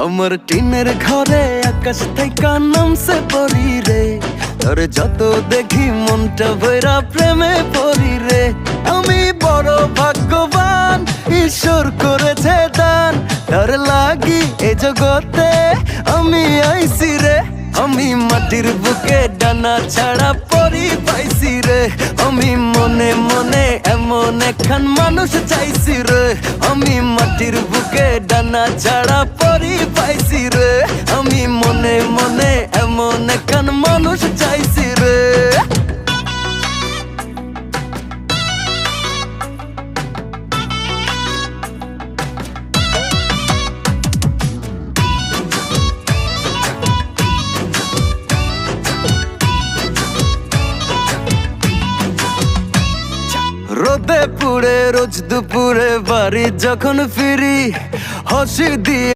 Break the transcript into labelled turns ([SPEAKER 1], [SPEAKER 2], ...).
[SPEAKER 1] আমার টিনের ঘরে আকাশ থেকে নামছে পরি রে, তোর যত দেখি মনটা ভৈরা প্রেমে পড়ি রে। আমি বড় ভাগ্যবান, ঈশ্বর করেছে দান, তোর লাগি এ জগতে আমি আইছি রে। আমি মাটির বুকে ডানা ছাড়া পরি পাইছি রে, আমি মনে মনে এমন একখান মানুষ চাইছি রে। আমি মাটির বুকে ডানা ছাড়া পরি পাইছি রে, আমি মনে মনে এমন একখান মানুষ চাইছি রে। রোদে পুড়ে রোজ দুপুরে বাড়ি যখন ফিরি, হাসি দিয়ে